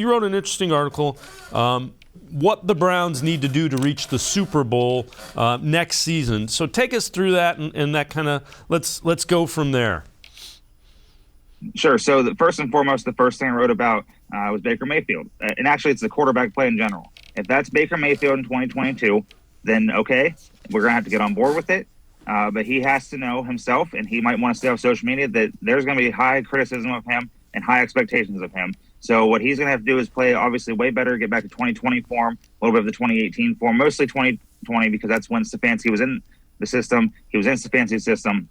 You wrote an interesting article, what the Browns need to do to reach the Super Bowl next season. So take us through that, and that kind of let's go from there. Sure. So first and foremost, the first thing I wrote about was Baker Mayfield. And actually, it's the quarterback play in general. If that's Baker Mayfield in 2022, then okay, we're going to have to get on board with it. But he has to know himself, and he might want to stay off social media, that there's going to be high criticism of him and high expectations of him. So what he's going to have to do is play obviously way better, get back to 2020 form, a little bit of the 2018 form, mostly 2020 because that's when Stefanski was in the system. He was in Stefanski's system.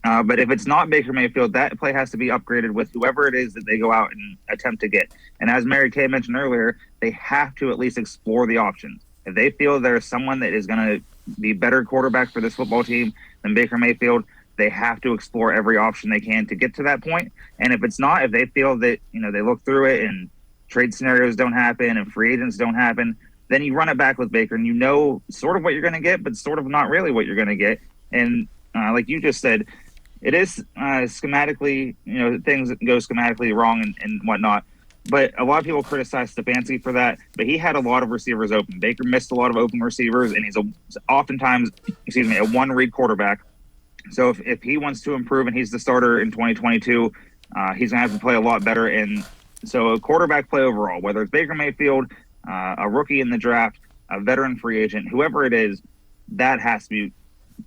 But if it's not Baker Mayfield, that play has to be upgraded with whoever it is that they go out and attempt to get. And as Mary Kay mentioned earlier, they have to at least explore the options. If they feel there's someone that is going to be better quarterback for this football team than Baker Mayfield, they have to explore every option they can to get to that point. And if it's not, if they feel that, they look through it and trade scenarios don't happen and free agents don't happen, then you run it back with Baker and you know sort of what you're going to get, but sort of not really what you're going to get. And like you just said, it is schematically, things go schematically wrong and whatnot. But a lot of people criticize Stefanski for that, but he had a lot of receivers open. Baker missed a lot of open receivers, and he's oftentimes a one-read quarterback. So if he wants to improve and he's the starter in 2022, he's going to have to play a lot better. And so a quarterback play overall, whether it's Baker Mayfield, a rookie in the draft, a veteran free agent, whoever it is, that has to be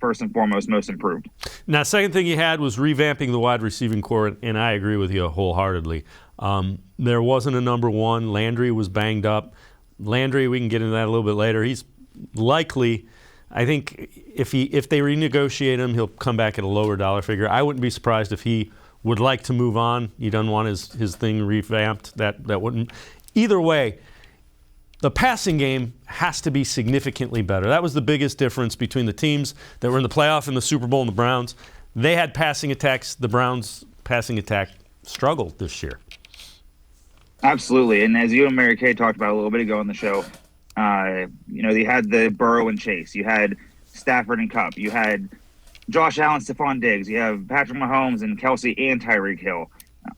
first and foremost most improved. Now, second thing you had was revamping the wide receiving core, and I agree with you wholeheartedly. There wasn't a number one. Landry was banged up. Landry, we can get into that a little bit later. He's likely, I think, if they renegotiate him, he'll come back at a lower dollar figure. I wouldn't be surprised if he would like to move on. He doesn't want his thing revamped. That wouldn't. Either way, the passing game has to be significantly better. That was the biggest difference between the teams that were in the playoff and the Super Bowl and the Browns. They had passing attacks. The Browns' passing attack struggled this year. Absolutely. And as you and Mary Kay talked about a little bit ago on the show, you had the Burrow and Chase. You had Stafford and Kupp. You had Josh Allen, Stephon Diggs. You have Patrick Mahomes and Kelsey and Tyreek Hill.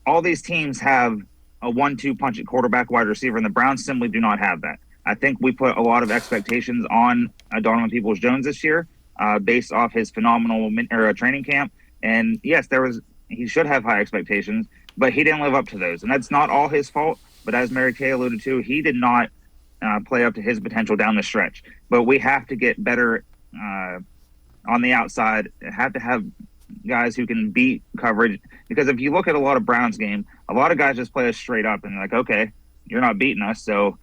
All these teams have a 1-2 punch at quarterback, wide receiver, and the Browns simply do not have that. I think we put a lot of expectations on Donovan Peoples-Jones this year based off his phenomenal training camp. And yes, he should have high expectations, but he didn't live up to those. And that's not all his fault. But as Mary Kay alluded to, he did not play up to his potential down the stretch. But we have to get better on the outside. Have to have guys who can beat coverage. Because if you look at a lot of Browns game, a lot of guys just play us straight up and they're like, okay, you're not beating us, so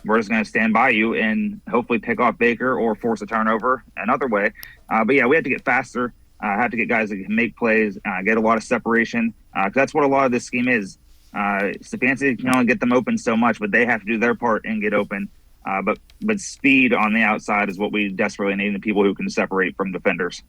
we're just going to stand by you and hopefully pick off Baker or force a turnover another way. But yeah, we have to get faster. Have to get guys that can make plays, get a lot of separation. Because that's what a lot of this scheme is. Stefanski can only get them open so much, but they have to do their part and get open. But speed on the outside is what we desperately need, the people who can separate from defenders.